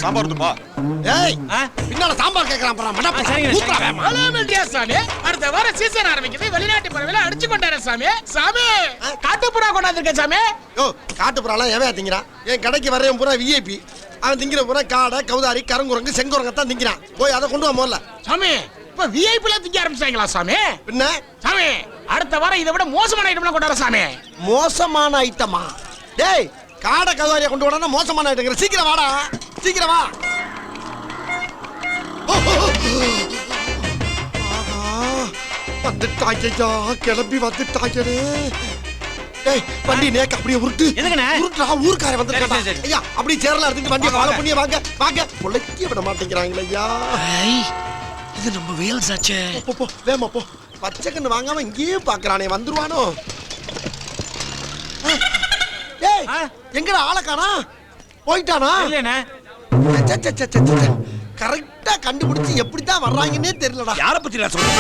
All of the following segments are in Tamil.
சாம்பார் ஊத்துப்பா. ஏய் பின்னால சாம்பார் கேக்குறான் பாரு மடப்பா. சாமி அடுத்த வாரம் சீசன் ஆரம்பிக்குது. வெளிநாட்டு பறவைல அடிச்சு கொண்டாரு சாமி. சாமி காட்டுப்புறா கொண்டாந்துருக்கேன் சாமி. யோ காட்டுப்புறாலாம் எவன் திங்கிறான்? என் கடைக்கு வரவன் பூரா விஐபி. அவன் திங்கிற பூரா காடை கவுதாரி கருங்குரங்கு செங்குரங்கத்தான் திங்கிறான். போய் அதை கொண்டு வா முதல்ல. சாமி இப்ப விஐபில திங்க ஆரம்பிச்சாங்களா சாமி? பின்ன சாமி அடுத்த வாரம் இதை விட மோசமான ஐட்டம்லாம் கொண்டாட சாமி. மோசமான ஐட்டமா? டேய் காடை கவுதாரியை கொண்டு வரானா மோசமான ஐட்டங்கிற. சீக்கிரம் வாடா, சீக்கிரம் வா. வந்துட்டாங்கய்யா, கிளம்பி வந்துட்டாங்கன்னு. டேய் வண்டி நேக்க அப்படியே உருட்டு. எதுக்குண்ணே? உருட்டுடா, ஊர்க்காரன் வந்துட்டான்டா. சரி, சரி. ஐயா அப்படியே சேர்ல எடுத்துட்டு வண்டியை ஃபாலோ பண்ணி வாங்க வாங்க. பொழைக்க விட மாட்டேங்கிறாங்களே ஐயா. இது நம்ம வேல்ஸ் ஆச்சே. போ போ வேமா போ. பச்சை கண்ணு வாங்காம இங்கேயே பாக்குறானே, வந்துருவானோ? ஏய் எங்கடா ஆளை காணா? போயிட்டானா? இல்லண்ணே. கரெக்டா கண்டுபிடிச்சு எப்படித்தான் வர்றாங்கன்னே தெரியலடா. யார பத்தி நான் சொல்றேன்?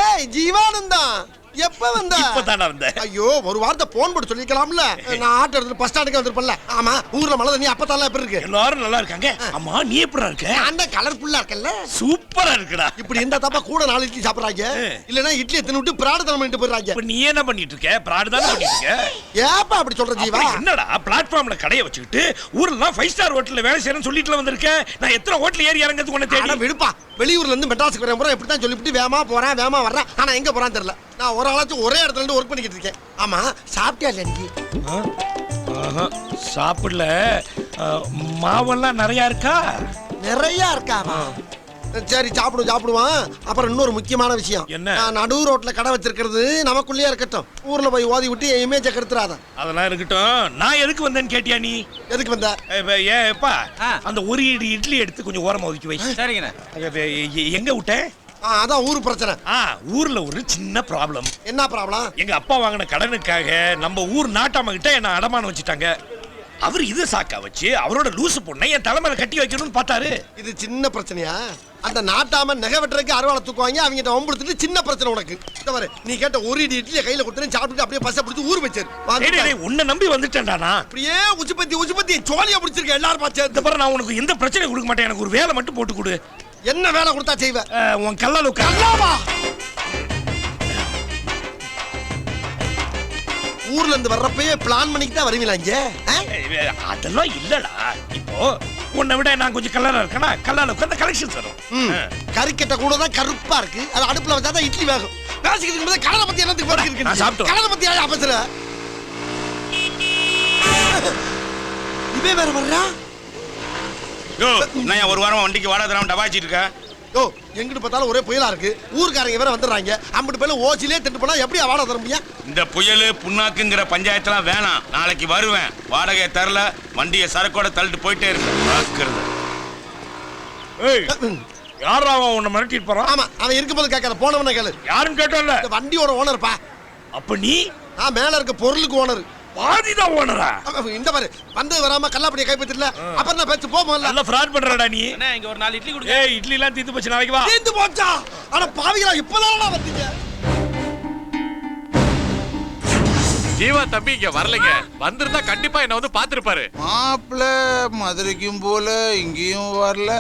ஏய் ஜீவானந்தா எப்ப வந்த? இப்பதான்டா வந்தேன். ஐயோ ஒரு வார்த்தை போன் போட்டு சொல்லிக்கலாம்ல. நான் ஆட்டோ எடுத்து பஸ் ஸ்டாண்டுக்கு வந்திருப்பேன்ல. ஆமா ஊர்ல மழை தண்ணி அப்பத்தால எப்படி இருக்கு? எல்லாரும் நல்லா இருக்காங்க. அம்மா நீ எப்படிடா இருக்க? அந்த கலர்ஃபுல்லா இருக்கல்ல. சூப்பரா இருக்குடா. இப்படி இருந்தா தப்பா கூட 4 இட்லி சாப்பிடுறாங்க. இல்லனா இட்லியை தின்னுட்டு பிராடத்தனம் பண்ணிட்டு போயிடுறாங்க. இப்ப நீ என்ன பண்ணிட்டு இருக்க? பிராடு தானே பண்ணிட்டு இருக்க. ஏப்பா அப்படி சொல்ற ஜீவா? என்னடா பிளாட்ஃபார்ம்ல கடையை வச்சுக்கிட்டு ஊர்ல 5 ஸ்டார் ஹோட்டல்ல வேலை செய்யறேன்னு சொல்லிட்டு வந்திருக்கேன். நான் எத்தனை ஹோட்டல் ஏறி இறங்கிறது உன்னை தேடி. அட விடுப்பா. வெளியூர்ல இருந்து மெட்ராஸ்க்கு வரேன் பூரா இப்படி தான் சொல்லிட்டு வேமா போறேன் வேமா வர்றேன். ஆனா எங்க போறான்னு தெரியல. நான் ஒரு ஆளாச்சும் ஒரே இடத்துல இருந்து ஒர்க் பண்ணிக்கிட்டு இருக்கேன். ஆமா சாப்பிட்டியா இல்ல நீ? சாப்பிடல. மாவெல்லாம் நிறைய இருக்கா? நிறைய இருக்காமா? சரி சாப்பிடுவான். அப்புறம் இன்னொரு முக்கியமான விஷயம் என்ன? நான் நடு ரோட்ல கடை வச்சிருக்கிறது நமக்குள்ளேயே இருக்கட்டும். ஊர்ல போய் ஓதி விட்டு என் இமேஜை கெடுத்துறாத. அதெல்லாம் இருக்கட்டும். நான் எதுக்கு வந்தேன்னு கேட்டியா நீ? எதுக்கு வந்த? ஏப்பா அந்த ஒரு இட்லி எடுத்து கொஞ்சம் ஓரமா ஒதுக்கி வை. சரிங்கண்ணே. எங்க விட்டேன்? அதான் ஊரு பிரச்சனை. ஊர்ல ஒரு சின்ன ப்ராப்ளம். என்ன ப்ராப்ளம்? எங்க அப்பா வாங்கின கடனுக்காக நம்ம ஊர் நாட்டாம கிட்ட என்ன அடமானம் வச்சுட்டாங்க. அவர் இது சாக்கா வச்சு அவரோட லூசு பொண்ணை என் தலைமையில கட்டி வைக்கணும்னு பார்த்தாரு. இது சின்ன பிரச்சனையா? அந்த நாட்டாம நகை வெட்டுறதுக்கு அறுவாளை தூக்குவாங்க. அவங்க ஒம்புடுத்துட்டு சின்ன பிரச்சனை உனக்கு. நீ கேட்ட ஒரு இட்லியை கையில கொடுத்து சாப்பிட்டு அப்படியே பச பிடிச்சி ஊர் வச்சாரு. உன்னை நம்பி வந்துட்டேன்டா. அப்படியே உச்சுப்பத்தி சோழியா பிடிச்சிருக்க எல்லாரும் இந்த பாரு, நான் உனக்கு எந்த பிரச்சனையும் கொடுக்க மாட்டேன். எனக்கு ஒரு வேலை மட்டும் போட்டு கொடு. என்ன வேலை கொடுத்தா செய்வ? உன் கல்லால ஊர்ல இருந்து வர்றப்பயே பிளான் பண்ணிட்டு தான் வருவீங்களா இங்க? அதெல்லாம் இல்லடா. இப்போ உன்னை விட நான் கொஞ்சம் கலரா இருக்கேனா, கல்லால உட்கார்ந்து கலெக்ஷன்ஸ் வரும். கறிக்கட்ட கூட தான் கருப்பா இருக்கு. அது அடுப்புல வச்சா தான் இட்லி வேகும். பேசிக்கிட்டு போது கலரை பத்தி என்னத்துக்கு பேசிக்கிட்டு நான் சாப்பிட்டோம். கலரை பத்தி யாரா பேசுற? இவே வேற வர்றா. யோ நான் ஒரு வாரமா வண்டிக்கு வாடா தராம டபாச்சிட்டு இருக்க. யோ எங்கிட்டு பார்த்தாலும் ஒரே புயலா இருக்கு. ஊர்க்காரங்க வேற வந்துடுறாங்க. அம்பிட்டு பேர்ல ஓசிலே திட்டு போனா எப்படி வாடகை தர முடியும்? இந்த புயலு புண்ணாக்குங்கிற பஞ்சாயத்துலாம் வேணாம். நாளைக்கு வருவேன். வாடகை தரல வண்டியை சரக்கோட தள்ளிட்டு போயிட்டே இருக்கு. யாரா உன்னை மிரட்டிட்டு போறான்? ஆமா அவன் இருக்கும்போது கேட்காத, போனவன கேளு. யாருன்னு கேட்டோம்ல. வண்டியோட ஓனர்ப்பா. அப்ப நீ? நான் மேல இருக்க பொருளுக்கு ஓனர். பாதிதான் ஓனரா? இந்த பாரு வந்து வராம கல்லாப்படியை கைப்பற்றல. அப்புறம் நான் பேச்சு போமல்ல. நல்ல ஃப்ராட் பண்றடா நீ. அண்ணா இங்க ஒரு 4 இட்லி கொடுங்க. ஏய் இட்லி எல்லாம் தீந்து போச்சு, நாளைக்கு வா. தீந்து போச்சா? ஆனா பாவிகளா இப்பதான் வந்தீங்க. ஜீவா தம்பி இங்க வரலைங்க. வந்திருந்தா கண்டிப்பா என்ன வந்து பாத்துருப்பாரு. மாப்பிள்ள மதுரைக்கும் போல இங்கேயும் வரல.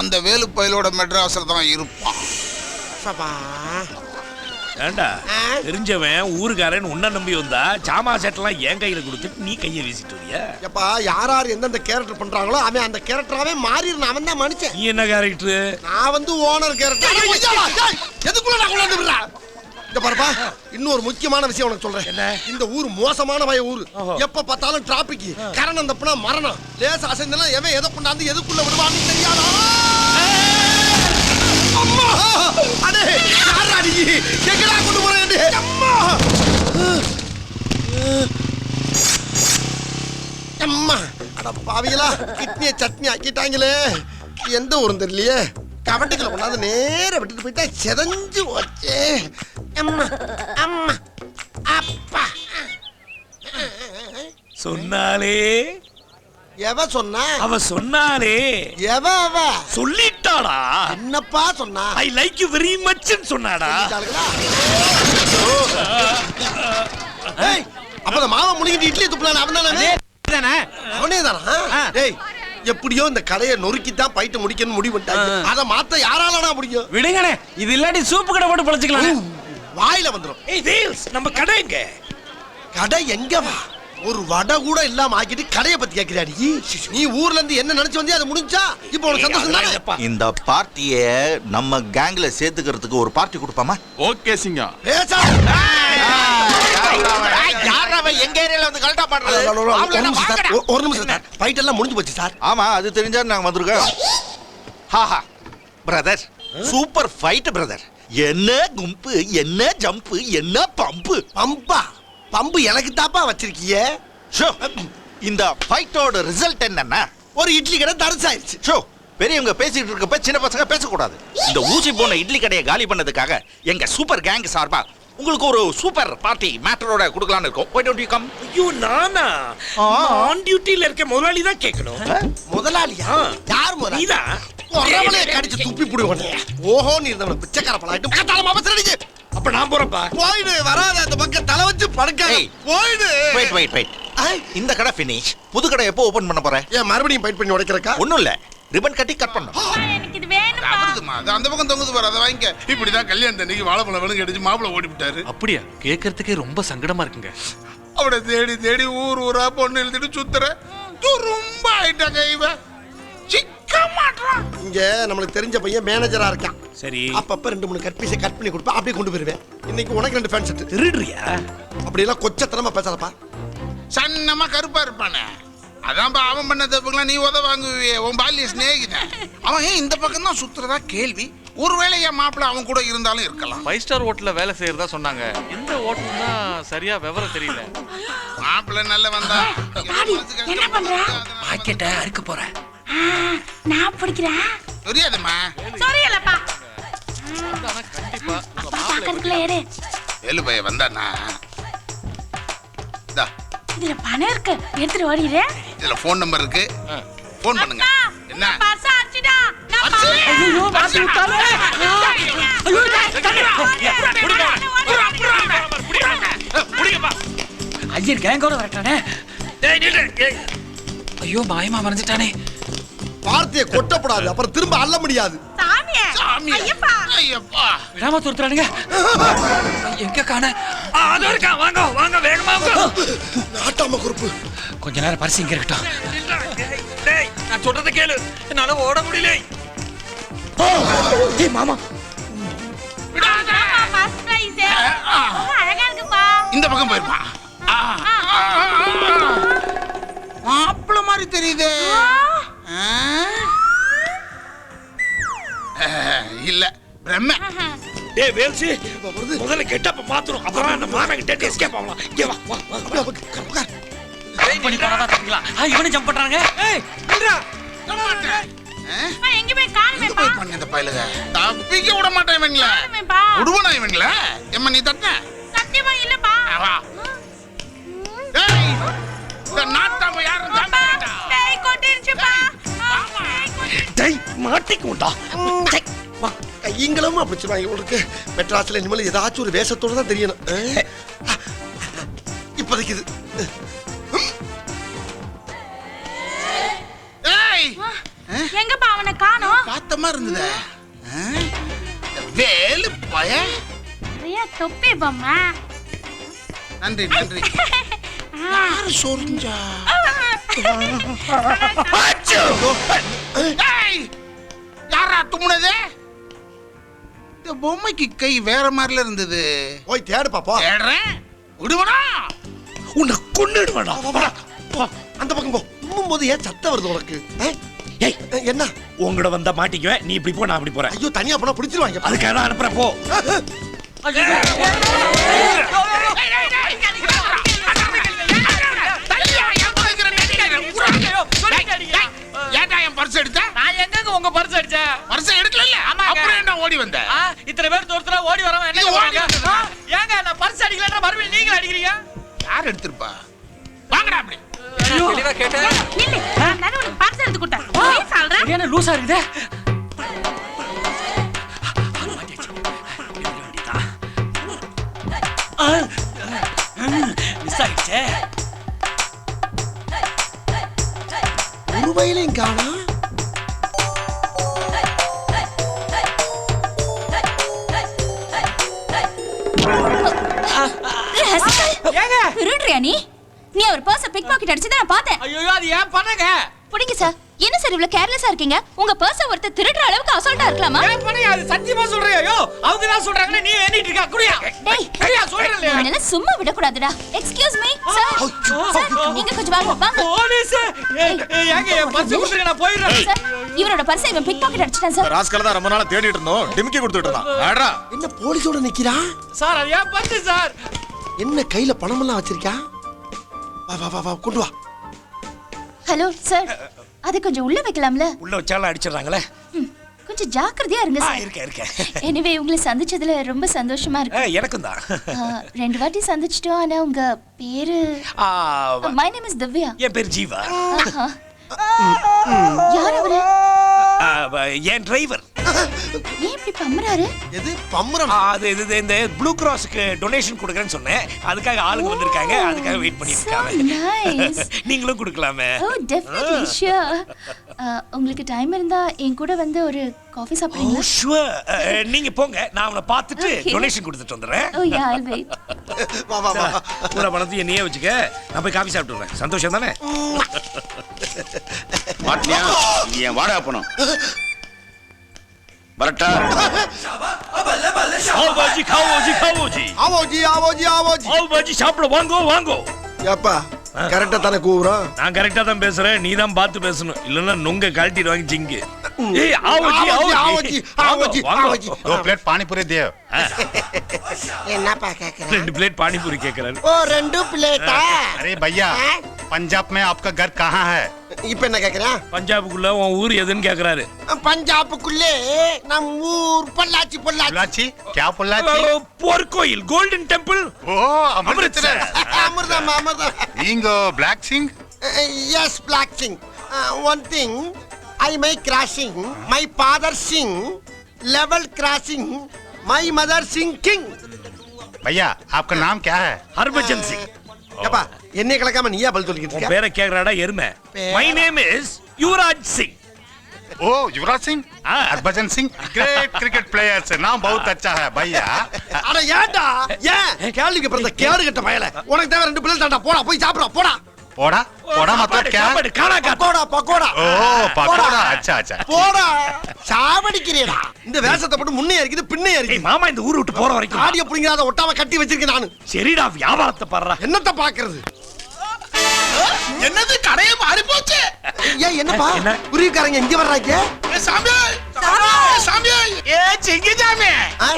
அந்த வேலு பயலோட மெட்ராஸ்ல தான் இருப்பான். ஏண்டா தெரிஞ்சவன் ஊருக்காரன் உன்ன நம்பி வந்தா சாமா செட்டெல்லாம் என் கையில கொடுத்துட்டு நீ கையை வீசிட்டு வரியா? எப்பா யார் எந்தெந்த கேரக்டர் பண்றாங்களோ அவன் அந்த கேரக்டராவே மாறிடுறான். அவன் தான் மனுஷன். நீ என்ன கேரக்டர்? நான் வந்து ஓனர் கேரக்டர். எதுக்குள்ள நான் கொண்டாந்து விடுறேன்? இந்த பாருப்பா இன்னொரு முக்கியமான விஷயம் உனக்கு சொல்றேன். என்ன? இந்த ஊர் மோசமான வய ஊரு. எப்ப பார்த்தாலும் டிராபிக், கரணம் தப்புனா மரணம். லேச அசைந்தனா எவன் எதை கொண்டாந்து எதுக்குள்ள விடுவான்னு தெரியாதா? அம்மா அடே யாராடி எங்கடா கொண்டு போறேன்? அம்மா அம்மா அட பாவிகளா கிட்னியை சட்னி ஆக்கிட்டாங்களே. எந்த ஊரும் தெரியலையே. கவட்டிக்குள்ள கொண்டாந்து நேர விட்டுட்டு போயிட்டா செதஞ்சு போச்சே. அம்மா அம்மா அப்பா சொன்னாலே. எவ சொன்னா? அவ சொன்னாலே. எவ அவ சொல்லிட்டாடா. என்னப்பா சொன்னா? ஐ லைக் யூ வெரி மச்னு சொன்னாடா. ஏய் அப்ப மாமா முழுங்கிட்டு இட்லி துப்புறானே அவன் தானே? தானே அவனே தானா டேய் எப்படியோ இந்த கடையை நொறுக்கித்தான் பைட்டு முடிக்கணும்னு முடிவு பண்ணிட்டாங்க அதை மாத்த யாராலடா முடியும் விடுங்கண்ணே இது இல்லாட்டி சூப்பு கடை போட்டு பொழைச்சிக்கலாம் வாயில வந்துரும் ஏய் வேல்ஸ் நம்ம கடை எங்க கடை எங்க வா ஒரு வடை கூட இல்லாம ஆக்கிட்டு கடையை பத்தி கேக்குறியா நீ ஊர்ல இருந்து என்ன நினைச்சு வந்தியா அது முடிஞ்சா இப்போ உனக்கு சந்தோஷம் தானே இந்த பார்ட்டிய நம்ம கேங்ல சேர்த்துக்கிறதுக்கு ஒரு பார்ட்டி கொடுப்பாமா? ஓகே சிங்கம். பேசாத எங்க ஏரியால வந்து கலட்டா ஒரு நிமிஷம் சார் ஃபைட் எல்லாம் முடிஞ்சு போச்சு சார் ஆமா அது தெரிஞ்சா நாங்க வந்திருக்கோம். Haha brother super fight brother. என்ன கும்பு என்ன ஜம்ப் என்ன பம்பு. பம்பு எனக்கு தாப்பா வச்சிருக்கியே ஷோ இந்த ஃபைட்டோட ரிசல்ட் என்னன்னா ஒரு இட்லி கடை தரிசாயிருச்சு ஷோ பெரியவங்க பேசிட்டு இருக்கப்ப சின்ன பசங்க பேசக்கூடாது. இந்த ஊசி போன இட்லி கடையை காலி பண்ணதுக்காக எங்க சூப்பர் கேங் சார்பா உங்களுக்கு ஒரு சூப்பர் பார்ட்டி மேட்டரோட கொடுக்கலாம்னு இருக்கோம். Why don't you come? ஐயோ நானா ஆன் டியூட்டில இருக்க முதலாளி தான் கேட்கணும். முதலாளியா யார் முதலாளி நீதான் ஒரவளே கடிச்சு துப்பி புடுவனே ஓஹோ நீ இருந்தவன பிச்சைக்கார பலாயிட்டு பக்கத்தால அவசரடிக்கு அப்ப நான் போறப்பா. போயிடு வராத அந்த பக்கம் தலை வச்சு படுக்க ஏய். போயிடு வெயிட் இந்த கடை ஃபினிஷ். புது கடை எப்போ ஓபன் பண்ண போற? ஏன் மறுபடியும் ஃபைட் பண்ணி உடைக்கிறக்கா ஒண்ணும் இல்ல ரிபன் கட்டி கட் பண்ணோம். எனக்கு இது வேணும்பா அவருதுமா அது அந்த பக்கம் தொங்குது பாரு அதை வாங்கிக்க. இப்படிதான் கல்யாணம் அன்னைக்கு வாழைப்பழம் விழுங்க அடிச்சு மாப்பிளை ஓடி விட்டாரு. அப்படியா? கேட்கறதுக்கே ரொம்ப சங்கடமா இருக்குங்க. அவட தேடி தேடி ஊர் ஊரா பொண்ணு எழுதிட்டு சுத்துற ரொம்ப ஆயிட்டாங்க இவன் சிக்க மாட்டான். இங்க நம்மளுக்கு தெரிஞ்ச பையன் மேனேஜரா இருக்கான். சரி அப்பப்ப 2-3 கட் பீஸை கட் பண்ணி கொடுப்பா அப்படியே கொண்டு போயிருவேன். இன்னைக்கு உனக்கு 2 ஃபேன் செட். திருடுறியா? அப்படி எல்லாம் கொச்சத்தனமா பேசாதப்பா. சன்னமா கருப்பா இருப்பானே அதான் அவன் பண்ண தப்புக்கெல்லாம் நீ உத வாங்குவியே உன் பால்ய சிநேகிதன். அவன் ஏன் இந்த பக்கம் தான் சுத்துறதா கேள்வி. ஒருவேளை என் மாப்பிள்ள அவன் கூட இருந்தாலும் இருக்கலாம். 5 ஸ்டார் ஹோட்டல்ல வேலை செய்யறதா சொன்னாங்க. எந்த ஹோட்டல்னா சரியா விவரம் தெரியல. மாப்பிள்ள நல்ல வந்தா என்ன பண்ற பாக்கெட்ட அறுக்க போறேன். நான் பிடிக்கிறேன் தெரியாதுமா. சொரியலப்பா ஆனா கண்டிப்பா உங்க மாப்பிள்ளை பக்கத்துல ஏறு ஏழு பைய வந்தானா இதா இதுல பணம் இருக்கு எடுத்துட்டு ஓடிடு இதுல போன் நம்பர் இருக்கு போன் பண்ணுங்க. என்ன பர்ஸ் அடிச்சிடா நான் அடிச்சு? ஐயோ மாட்டி விட்டாலே. ஐயர் கேங்கோட வரட்டானே. டேய் நில்லு. ஐயோ மாயமா மறைஞ்சிட்டானே. வார்த்தையை கொட்டப்படாது அப்புறம் திரும்ப அள்ள முடியாது. சாமியே சாமியே. ஐயப்பா ஐயப்பா விடாம துரத்துறானுங்க. எங்க காண? அதோ இருக்கா வாங்க வாங்க வேகமா வாங்க. நாட்டாம குறுப்பு கொஞ்ச நேரம் பரிசு இங்க இருக்கட்டும். டேய் நான் சொல்றத கேளு. என்னால ஓட முடியல. ஏய் மாமா ஃபர்ஸ்ட் பிரைஸ் அழகா இருக்குப்பா இந்த பக்கம் போயிருப்பான். மாப்பிள்ள மாதிரி தெரியுது. இல்ல பிரம்ம. டேய் வேல்ஸ் முதல்ல கெட்டப்ப மாத்துறோம். அப்புறம் நம்ம மாமா கிட்ட எஸ்கேப் ஆகலாம். இங்க வா வா வா. ட்ரை பண்ணி போனா தான் தெரியுங்களா? இவனே ஜம்ப் பண்றாங்க. ஏய் நில்றா. எங்க போய் காணுமே எங்க போய் பண்ண இந்த பயலுக தப்பிக்க விட மாட்டேன் இவங்கள. காணுமேப்பா விடுவனா இவங்கள? எம்மா நீ தட்ட சத்தியமா இல்லப்பா வா. டேய் இந்த நாட்டாம யாரும் தம்பிடா. டேய் கொட்டிருச்சுப்பா டேய் மாட்டிக்கும்டா. கைங்களும் அப்படி சொல்லுவாங்க. உங்களுக்கு மெட்ராஸ்ல இனிமேல் ஏதாச்சும் ஒரு வேஷத்தோட தான் தெரியணும். இப்போதைக்கு இது டேய் எங்கப்பா அவனை காணோம் பார்த்த மாதிரி இருந்ததே. வேலு பய. நிறைய தொப்பி பொம்மை நன்றி நன்றி. யாரு சொரிஞ்சா? டேய் யாரா தும்முனது? இந்த பொம்மைக்கு கை வேற மாதிரில இருந்தது. போய் தேடு பாப்பா. தேடுறேன் விடுவனா? உன்னை கொன்னுடுவேடா. அந்த பக்கம் போ. போது ஏன் சத்தம் வருது உனக்கு? ஏய் என்ன உங்கட வந்தா மாட்டிக்குவேன். நீ இப்படி போ நான் அப்படி போறேன். ஐயோ தனியா போனா பிடிச்சிருவாங்க. அதுக்காக தான் அனுப்புறேன் போ. ஏன்டா என் பர்ஸ் எடுத்த? நான் எங்கங்க உங்க பரிசு அடிச்சேன்? பர்ஸ் எடுக்கல இல்ல? அப்புறம் என்ன ஓடி வந்த? இத்தனை பேர் தோர்த்தல ஓடி வரவன் என்ன நீ ஓடி பண்ணுவாங்க? வந்தா? ஏங்க நான் பரிசு அடிக்கலன்ற மறுபடியும் நீங்க அடிக்கிறீங்க? யார் எடுத்திருப்பா? வாங்கடா அப்படி. தெளிவா கேட்டேன். நில்லு நான் உனக்கு பர்ஸ் எடுத்து கொடுத்தேன் நீ சொல்ற என்ன லூசா இருக்குதே? மிஸ் ஆயிடுச்சே. பையிலையும் காணா. ஏங்க திருடுறியா நீ? நீ அவர் பர்ஸ பிக் பாக்கெட் அடிச்சத நான் பார்த்தேன். ஐயோ அது ஏன் பண்ணங்க? புடிங்க சார். என்ன சார் இவ்ளோ கேர்லெஸ்ஸா இருக்கீங்க? உங்க பர்ஸ ஒருத்தர் திருடுற அளவுக்கு அசால்ட்டா இருக்கலாமா? ஏன் பண்ணங்க? அது சத்தியமா சொல்றேன். ஐயோ அவங்க தான் சொல்றாங்க, நீ எண்ணிட்டு இருக்க. குடியா டேய், குடியா சொல்றேன். உன்னால சும்மா விட கூடாதுடா. Excuse me sir. சார் நீங்க கொஞ்சம் வாங்க வாங்க. போலீஸ் ஏங்க என் பர்ஸ் கொடுங்க, நான் போயிடுறேன். சார் இவரோட பர்ஸை இவன் பிக் பாக்கெட் அடிச்சிட்டான் சார். ராஸ்கல் தான் ரொம்ப நாளா தேடிட்டு இருந்தோம். டிமிக்கி கொடுத்துட்டு இருந்தான். ஆடா. என்ன போலீஸோட நிக்கிறா? சார் அது ஏன் பர்ஸ் சார்? என்ன கையில பணமெல்லாம் வச்சிருக்கா? வா வா வா வா கொண்டு வா. Hello sir. அது கொஞ்சம் உள்ள வைக்கலாம்ல? உள்ள வச்சாலும் அடிச்சிடுறாங்களே. கொஞ்சம் ஜாக்கிரதையா இருங்க சார். இருக்கேன். எனிவே உங்களை சந்திச்சதுல ரொம்ப சந்தோஷமா இருக்கு. எனக்கும் தான். 2 வாட்டி சந்திச்சிட்டோம். ஆனா உங்க பேரு? My name is Divya. என் பேர் ஜீவா. யார் அவரு? என் டிரைவர். ஏன் இப்படி பம்பறாரு? எது பம்பரம்? அது இது இந்த ப்ளூ கிராஸ்க்கு டொனேஷன் கொடுக்கறேன்னு சொன்னேன். அதுக்காக ஆளுங்க வந்திருக்காங்க. அதுக்காக வெயிட் பண்ணிட்டு nice. இருக்காங்க. நீங்களும் கொடுக்கலாமே. Oh definitely sure. உங்களுக்கு டைம் இருந்தா என் கூட வந்து ஒரு காஃபி சாப்பிடுறீங்களா? ஷூர். நீங்க போங்க. நான் அவனை பார்த்துட்டு Okay. டொனேஷன் கொடுத்துட்டு வந்துடுறேன். ஓ யா ஐல் வெயிட். வா வா வா. பூரா பணத்தையும் நீயே வச்சுக்க. நான் போய் காஃபி சாப்பிட்டு வரேன். சந்தோஷம் தானே? மாட்டியா இது என் வாடகை பணம். வரட்டா? ஆவோஜி காவோஜி காவோஜி. ஆவோஜி ஆவோஜி ஆவோஜி. ஆவோஜி சாப்பிட வாங்கோ வாங்கோ. ஏப்பா கரெக்டா தானே கூவுறோம்? நான் கரெக்டா தான் பேசுறேன். நீ தான் பார்த்து பேசணும். இல்லன்னா நுங்க கழட்டிடுவாங்க ஜிங்கு. ஏய் ஆவோஜி ஆவோஜி ஆவோஜி ஆவோஜி ஆவோஜி. 2 प्लेट पानी पूरी दे. என்னப்பா கேக்குற? 2 பிளேட் பானிபூரி கேக்குறாரு. ஓ 2 பிளேட்டா? अरे भैया पंजाब में आपका घर कहाँ है? இப்போ என்ன கேக்குற? பஞ்சாபுக்குள்ள உன் ஊர் எதுன்னு கேக்குறாரு. பஞ்சாபுக்குள்ளே நம் ஊர் பொள்ளாச்சி பொள்ளாச்சி. पोल्लाची क्या पोल्लाची? போர்க்கோயில் கோல்டன் டெம்பிள். ओ अमृतसर. அமிர்தம் அமிர்தம். நீங்க black Singh? Yes black Singh. One thing I my crossing my father Singh level crossing my mother Singh king. भैया आपका नाम क्या है? ஹர்பஜன் சிங். ஏப்பா என்னைய கலக்காம நீயா பதில் சொல்லிக்கிட்டு உன் இருக்க? பேரை கேக்குறாடா எருமை. My name is Yuvraj Singh. Oh Yuvraj Singh? हाँ। Harbhajan Singh great cricket player से नाम बहुत अच्छा है भैया. அட ஏன்டா ஏன் கேள்விக்கு பிறந்த கேடு கட்ட பயல. உனக்கு தேவை 2 பிளேட் தான்டா. போடா போய் சாப்பிடா போடா. पोड़ा पोड़ा मतलब क्या? சாப்பாடு காணா காத்து. பக்கோடா பக்கோடா. ओ पकोड़ा अच्छा अच्छा. போடா சாவடிக்கிறீடா. இந்த வேஷத்தை போட்டு முன்னே இருக்குது பின்னே ஏய் இருக்குது. மாமா இந்த ஊரு விட்டு போற வரைக்கும் ஆடிய புடிங்கறாத ஒட்டாம கட்டி வச்சிருக்கேன் நானு. சரிடா வியாபாரத்தை பாருடா. என்னத்த பாக்குறது? என்னது கடையே மாறி போச்சு. ஏன் என்னப்பா என்ன? குருவிக்காரங்க இங்க வர்றாங்க? சாமி சாமி ஏ சிங்கி சாமி,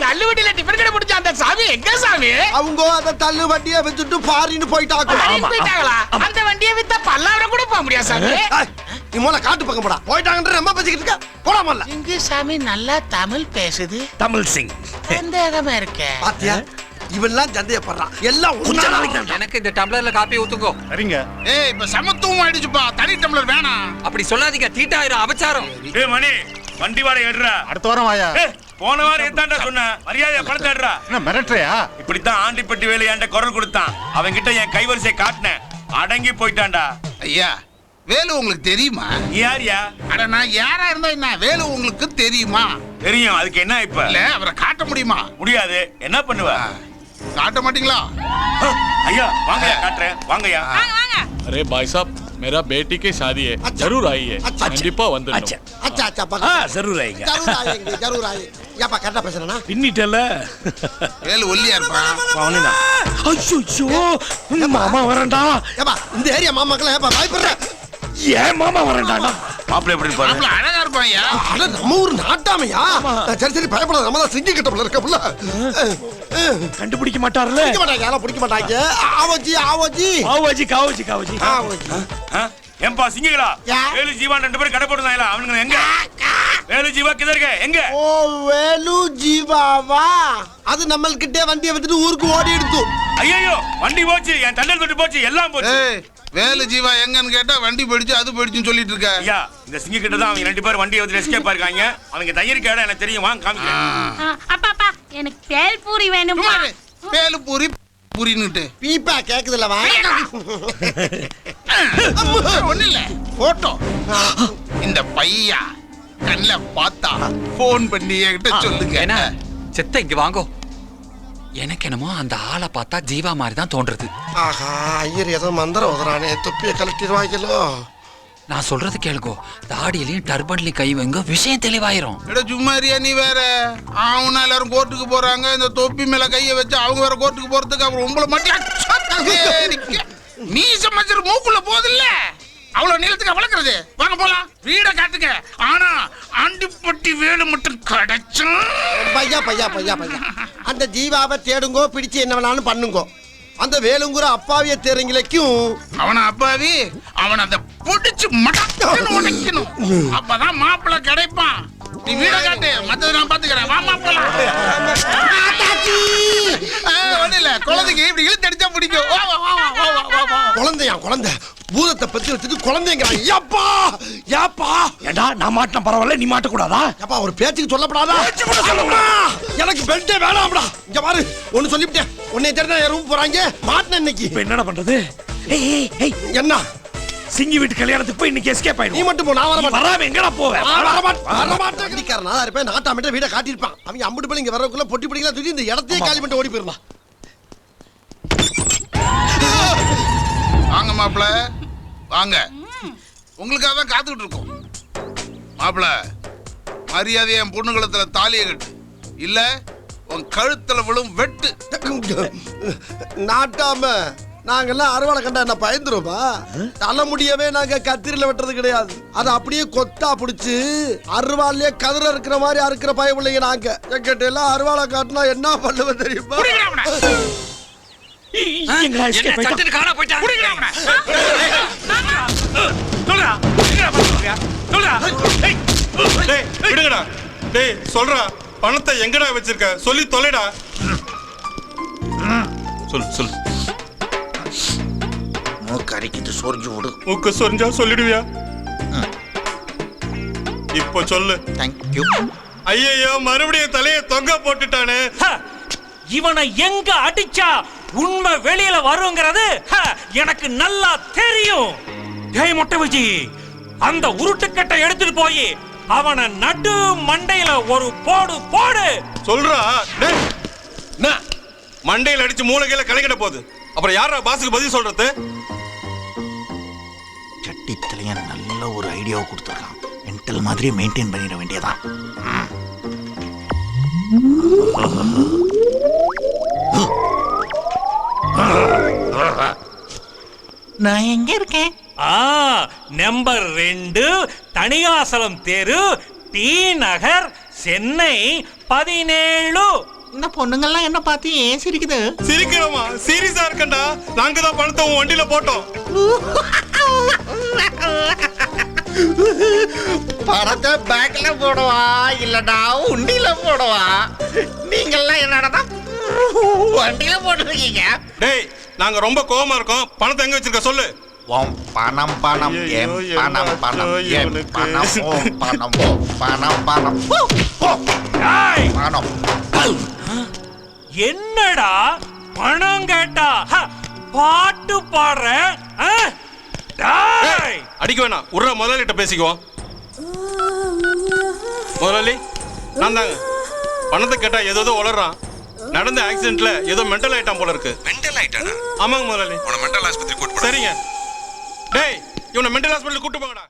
தள்ளுவண்டியில டிஃபன் கடை முடிச்ச அந்த சாமி எங்க சாமி? அவங்க அத தள்ளு வண்டியை வச்சுட்டு ஃபாரின் போயிட்டாங்க. ஃபாரின் போயிட்டாங்களா? அந்த வண்டியை வித்தா பல்லாவரம் கூட போக முடியாது சாமி. ஏய், நீ மொள காட்டு பக்கம் போடா. போயிட்டாங்கன்ற நம்ம பேசிக்கிட்டு இருக்க. போடாமல்ல. சிங்கி சாமி நல்லா தமிழ் பேசுது. தமிழ் சிங். சந்தேகமா இருக்கே. பாத்தியா இவெல்லாம் சந்தேகப்படுறான். எல்லாம் கொஞ்ச உன்னால நாளைக்கு தான். எனக்கு இந்த டம்ளர்ல காப்பி ஊத்துங்கோ. சரிங்க. ஏய் இப்ப சமத்துவம் ஆயிடுச்சுப்பா. தனி டம்ளர் வேணாம். அப்படி சொல்லாதீங்க, தீட்டாயிரம் அபச்சாரம். ஏய் மணி வண்டி வாடகை எடுறா. அடுத்த வாரம் வாயா. ஏய் போன வாரம் எத்தாண்டா சொன்ன மரியாதையா பணத்தை எடுறா. என்ன மிரட்டுறியா? இப்படித்தான் ஆண்டிப்பட்டி வேலை என்கிட்ட குரல் கொடுத்தான். அவன் கிட்ட என் கைவரிசை காட்டினேன். அடங்கி போயிட்டான்டா. ஐயா வேலு உங்களுக்கு தெரியுமா? நீ யாரியா? அட நான் யாரா இருந்தா என்ன, வேலு உங்களுக்கு தெரியுமா? தெரியும். அதுக்கு என்ன இப்ப? இல்ல அவரை காட்ட முடியுமா? முடியாது. என்ன பண்ணுவ? காட்ட மாட்டீங்களா? ஐயா வாங்கயா காட்டுறேன். வாங்கயா. अरे भाई साहब मेरा बेटी की शादी है, अच्छा। जरूर आइए. अच्छा। கண்டிப்பா अच्छा வந்துடணும். அச்சா அச்சா ஆ பக்கம். ஜரூர் ஆயிங்க. ஜரூர் ஆயேங்க ஜரூர் ஆயே. ஏப்பா கரெக்டா பேசுறேனா? பின்னிட்டல. வேலு ஒல்லியா இருப்பான். அவனேதான். ஐயோ மாமா வரண்டா. ஏப்பா இந்த ஏரியா மாமாக்கெல்லாம் ஏப்பா பயப்படுற? ஏன் மாமா வரண்டா? மாப்பிள்ளை எப்படி பாரு. மாப்பிள அழகா இருப்பான் ஐயா. அட நம்ம ஊர் நாட்டாமையா? சரி சரி பயப்படாத. நம்ம தான் சிங்கி கிட்ட இருக்க புள்ள. கண்டுபிடிக்க மாட்டார்ல. பிடிக்க மாட்டாங்க. யாரும் பிடிக்க மாட்டாங்க. ஆவோஜி ஆவோஜி காவோஜி காவோஜி காவோஜி. ஆவோஜி. ஏம்பா சிங்கிகளா? யா. வேலு ஜீவா 2 பேரும் கடை போடுறாங்களா? அவனுங்க எங்க? வேலு ஜீவா கிதர்க எங்க? ஓ வேலு ஜீவாவா? அது நம்மள்கிட்டே வண்டியை விட்டுட்டு ஊருக்கு ஓடி எடுத்து. ஐயோ வண்டி போச்சு. என் தண்டல் தொட்டு போச்சு. எல்லாம் போச்சு. ஏய் வேலு ஜீவா எங்கன்னு கேட்டா வண்டி போயிடுச்சு அது போயிடுச்சுன்னு சொல்லிட்டு இருக்க. ஐயா இந்த சிங்கி கிட்ட தான் அவங்க 2 பேரும் வண்டியை வந்து எஸ்கேப் ஆயிருக்காங்க. அவங்க தயிருக்கு இடம் எனக்கு தெரியும். வாங்க காமிக்கிறேன். அப்பா அப்பா எனக்கு பேல் பூரி வேணும். வேலு பூரி பூரின்னுட்டு பீப்பா கேக்குதுல்ல வா. ஒண்ணு இல்ல போட்டோ. இந்த பையா கண்ணுல பார்த்தா போன் பண்ணி என்கிட்ட சொல்லுங்க. என்ன செத்த இங்க வாங்கோ. எனக்கு என்னமோ அந்த ஆளை பார்த்தா ஜீவா மாதிரி தான் தோன்றது. ஆஹா, ஐயர் ஏதோ மந்திரம் உதறானே, தொப்பியை கலட்டிடுவாங்களோ. நான் சொல்றது கேளுங்கோ. தாடியிலையும் டர்பன்லயும் கை வைங்க, விஷயம் தெளிவாயிரும். சும்மாரியா நீ வேற. அவனா எல்லாரும் கோர்ட்டுக்கு போறாங்க. இந்த தொப்பி மேல கைய வச்சு அவங்க வேற கோர்ட்டுக்கு போறதுக்கு அப்புறம் உங்களை மட்டும் மீச மச்சர் மூக்குள்ள போதில்ல. அவ்வளவு நீளத்துக்கு வளர்க்கறது. வாங்க போலாம், வீட காட்டுங்க. ஆனா ஆண்டிப்பட்டி வேலு மட்டும் கிடைச்சும். பையா பையா பையா பையா, அந்த ஜீவாவை தேடுங்கோ, பிடிச்சு என்ன வேணாலும் பண்ணுங்கோ. அந்த வேலுங்குற அப்பாவிய தேறீங்களுக்கும் அவன அப்பாவி, அவன் அதை பிடிச்சு மடக்கணும் உடைக்கணும். அப்பதான் மாப்பிள்ள கிடைப்பான். நீ வீட காட்டு, மத்தத நான் பாத்துக்கிறேன். வா மாப்பிள்ள. ஒண்ணு இல்ல, குழந்தைக்கு இப்படி இழுத்து அடிச்சா பிடிக்கும். குழந்தையா குழந்தை பூதத்தை பத்தி வச்சுட்டு குழந்தைங்கிறான். ஏப்பா ஏப்பா, ஏண்டா நான் மாட்டின பரவாயில்ல, நீ மாட்டக்கூடாதா? ஏப்பா ஒரு பேச்சுக்கு சொல்லப்படாதா? எனக்கு பெல்ட்டே வேணாம்டா. இங்க பாரு, ஒன்னு சொல்லிவிட்டேன். உன்னை தெரிஞ்சா ரூம் போறாங்க மாட்டின இன்னைக்கு. இப்ப என்னடா பண்றது? என்ன சிங்கி வீட்டு கல்யாணத்துக்கு போய் இன்னைக்கு எஸ்கேப் நீ ஆயிடும். மட்டும் போ, நான் வர மாட்டேன். வராம எங்கடா போவேன்? நான் இருப்பேன். நாட்டாமிட்ட வீட காட்டியிருப்பான். அவங்க அம்புட்டு போய் இங்க வரக்குள்ள பொட்டி பிடிக்கலாம் தூக்கி இந்த இடத்தையே காலி பண்ணிட்டு ஓடி போயிடலாம். வாங்க மாப்பிள்ள, வாங்க. உங்களுக்காக தான் காத்துக்கிட்டு இருக்கோம். மாப்பிள்ள, மரியாதையை என் பொண்ணு கழுத்துல தாலியை கட்டு, இல்ல உன் கழுத்துல விழும் வெட்டு. நாட்டாம நாங்கெல்லாம் அறுவாடை கண்டா என்ன பயந்துருமா? தலைமுடியவே நாங்க கத்திரில வெட்டுறது கிடையாது. அதை அப்படியே கொத்தா பிடிச்சு அருவாள்லயே கதிர இருக்கிற மாதிரி அறுக்கிற பயப்பிள்ளைங்க நாங்க. எங்கிட்ட எல்லாம் அருவாளை காட்டினா என்ன பண்ணுவேன் தெரியுமா? விடுங்கடா. டேய் சொல்றா, பணத்தை எங்கடா வச்சிருக்க? சொல்லி தொலைடா. சொல்லு சொல்லு. மூக்கரிக்கிட்டு சொரிஞ்சு விடு. மூக்கு சொரிஞ்சா சொல்லிடுவியா? இப்போ சொல்லு. தேங்க்யூ. ஐயோ, மறுபடியும் தலையை தொங்க போட்டுட்டானே. இவனை எங்க அடிச்சா உண்மை வெளியில வருங்கிறது எனக்கு நல்லா தெரியும். டேய் மொட்டை வச்சி, அந்த உருட்டுக்கட்டை எடுத்துட்டு போய் அவனை நடு மண்டையில ஒரு போடு போடு. சொல்றா. டேய் என்ன மண்டையில அடிச்சு மூளைகையில கலக்கிட போகுது. அப்புறம் யாரா பாஸுக்கு பதில் சொல்றது? சட்டித்தலையன் நல்ல ஒரு ஐடியாவை கொடுத்துருக்கான். மென்டல் மாதிரி மெயின்டைன் பண்ணிட வேண்டியதான். நான் எங்க இருக்கேன்? நம்பர் 2 தணிகாசலம் தெரு, டி நகர், சென்னை 17. இந்த பொண்ணுங்கெல்லாம் என்ன பார்த்து ஏன் சிரிக்குது? சிரிக்கணுமா? சீரியஸா இருக்கண்டா. நாங்க தான் பணத்தை உன் வண்டியில போட்டோம். பணத்தை பேக்ல போடுவா இல்லடா உண்டியில போடுவா? நீங்கெல்லாம் என்னடா வண்டியில போட்டுருக்கீங்க? டேய், நாங்க ரொம்ப கோவமா இருக்கோம். பணத்தை எங்க வச்சிருக்க சொல்லு. பணம் பணம் எம் பணம் பணம் எம் பணம் ஓம் பணம் ஓம் பணம் பணம் பணம். என்னடா பணம் கேட்டா பாட்டு பாடுற? அடிக்க வேணாம், உர்ற முதலாளிட்ட பேசிக்குவோம். முதலாளி, நான் தாங்க. பணத்தை கேட்டா ஏதோ உளறான். நடந்த ஆக்சிடென்ட்ல ஏதோ மென்டல் ஆயிட்டான் போல இருக்கு. மென்டல் ஆயிட்டானா? ஆமாங்க முதலாளி. உன மென்டல் ஆஸ்பத்திரி கூட்டு சரிங்க. டேய், இவனை மென்டல் ஹாஸ்பிட்டல் கூட்டு போங்கடா.